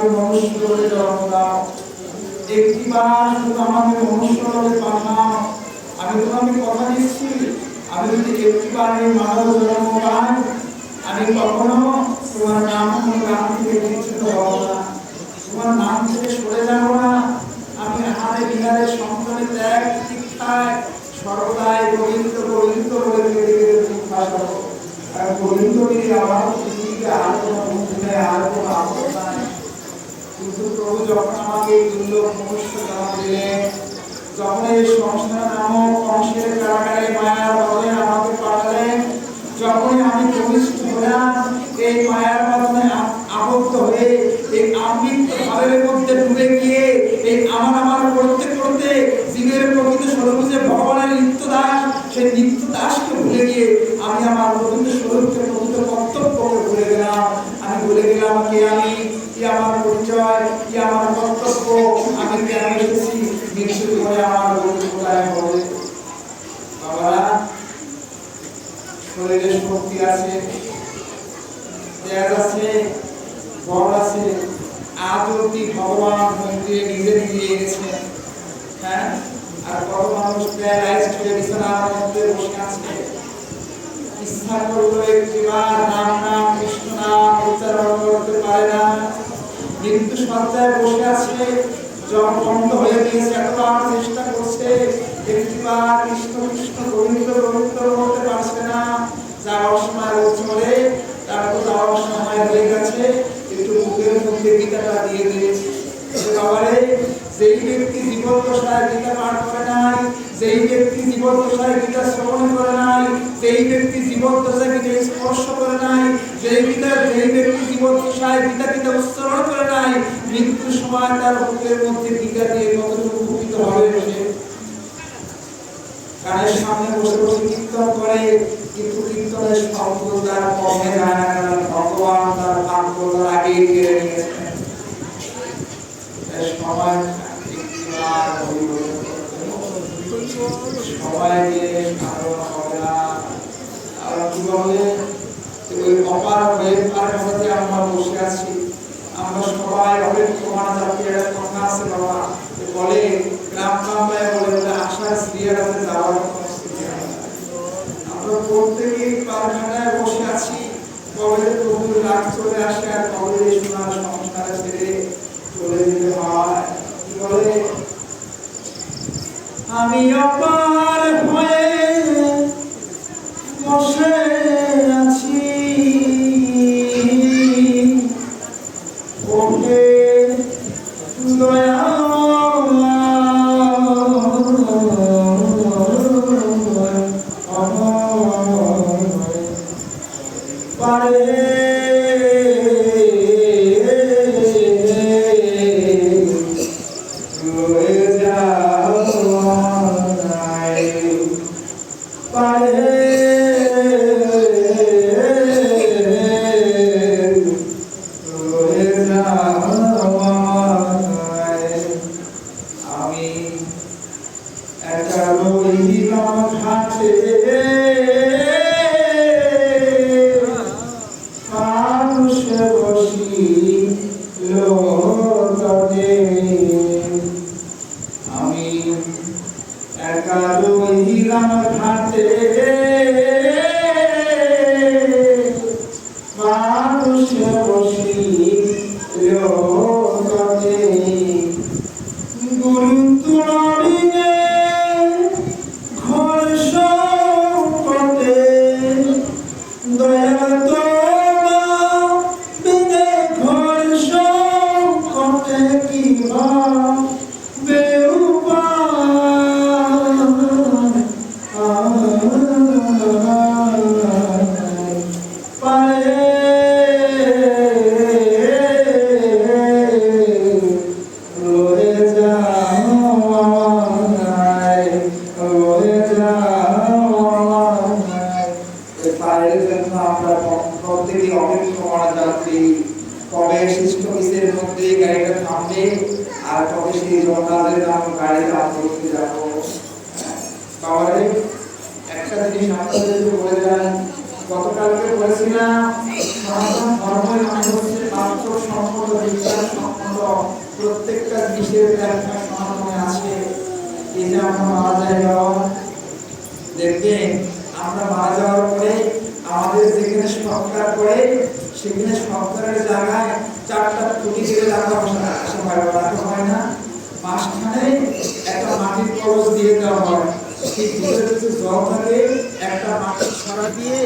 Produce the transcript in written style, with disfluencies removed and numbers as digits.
আমাকে মনুষ্য রূপে জন্ম দাও, একটিবার শুধু আমাকে মনুষ্য রূপে পাঠাও। আমি তোমাকে কথা দিচ্ছি, আমি যদি একটিবার এই মানব জন্ম পাই, আমি কখনো তোমার নাম থেকে বিচ্যুত হব না, তোমার নাম থেকে সরে যাব না। আমি আহারে বিহারে সংসারে ত্যাগ শিক্ষায় সর্বদাই গোবিন্দ গোবিন্দ বলে ভাষাবো। আর গোবিন্দগিরি আমার পৃথিবীতে আর কোনো মুক্তি নেই, আর কোনো আপদ নাই। কিন্তু প্রভু যখন আমাকে দুর্লভ মনুষ্য জন্ম দিলেন, যখন এই সংসার নামক কংসের কারাগারে মায়ার বদলে আমাকে পাঠালেন, যখনই আমি প্রবিষ্ট হলাম এই মায়ার বদলে আবদ্ধ হয়ে এই আমৃত্য ভাবের মধ্যে ডুবে গিয়ে এই আমার করতে করতে জীবের প্রকৃত স্বরূপ যে ভগবানের নিত্য দাস, সেই নিত্য দাসকে ভুলে গিয়ে আমি আমার প্রকৃত স্বরূপকে প্রকৃত কর্তব্যকে ভুলে গেলাম। আমি ভুলে গেলাম কে আমি, কি আমার পরিচয়, কি আমার কর্তব্য, আমি কেন এসেছি, মৃত্যুর পরে আমার গতি কোথায় হবে। বাবারা, শরীরে শক্তি আছে, তেজ আছে, বল আছে, আজ অব্দি ভগবান মন্দিরে নিজে দিয়ে গেছে। হ্যাঁ, আর কত মানুষ প্যারালাইজড হয়ে বিছানার মধ্যে বসে আছে, ইচ্ছা করলো একটিবার রাম নাম কৃষ্ণ নাম উচ্চারণ করতে পারে না, মৃত্যু সজ্জায় বসে আছে, জল বন্ধ হয়ে গিয়েছে, এতবার চেষ্টা করছে, একটিবার কৃষ্ণ কৃষ্ণ গোবিন্দ গোবিন্দ বলতে পারছে না। যাওয়ার সময় চলে, তারপর যাওয়ার সময় হয়ে গেছে, একটু বুকের মধ্যে গীতাটা দিয়ে দিয়েছে। বাবারে, যেই ব্যক্তি জীবন দশায় গীতা পাঠ করে নাই, যেই ব্যক্তি জীবন দশায় গীতা শ্রবণ করে নাই, যেই ব্যক্তি জীবন দশায় গীতা স্পর্শ করে নাই, যেই ব্যক্তি জীবন দশায় গীতা উচ্চারণ করে নাই, মৃত্যুর সময় তার বুকের মধ্যে গীতা দিয়ে কতটুকু উপকৃত হবে। সে কানের সামনে বসে বসে কীর্তন করে, কিন্তু কীর্তনের শব্দ তার কমে যায় না, কারণ ভগবান তার ভাগ্য আগেই কেড়ে নিয়েছেন। সবাই সবাইকে ধারণ হবে না। আর কি বলে, ওই অপার হয়ে পার কথাতে আমরা বসে আছি, আমরা সবাই অনেক প্রমাণ জাতীয় একটা কথা আছে বাবা, বলে গ্রাম বাংলায় বলে আশার স্ত্রীর কাছে যাওয়ার আমরা প্রত্যেকেই কারখানায় বসে আছি, কবে প্রভুর রাগ চলে আসে আর কবে সোনার সংসার ছেড়ে চলে যেতে হয়। কি বলে, আমি অপার হয়ে বসে আছি, ওকে দয়া গতকালকে বলেছিলাম সনাতন ধর্মের মানুষ হচ্ছে বাস্তবসম্মত বিজ্ঞানসম্মত প্রত্যেকটা জিনিসের ব্যাখ্যা সমাধানে আছে। এই যে আমরা মারা যাই বাবা, দেখবেন আমরা মারা যাওয়ার পরে আমাদের যেখানে সংস্কার করে সেখানে সংস্কারের জায়গায় 4টা খুঁটি দিয়ে রাখা হয় না, মাঝখানে একটা মাটির কলস দিয়ে দেওয়া হয়, ঠিক ভিতরে কিছু জল থাকে, একটা মাটির ছড়া দিয়ে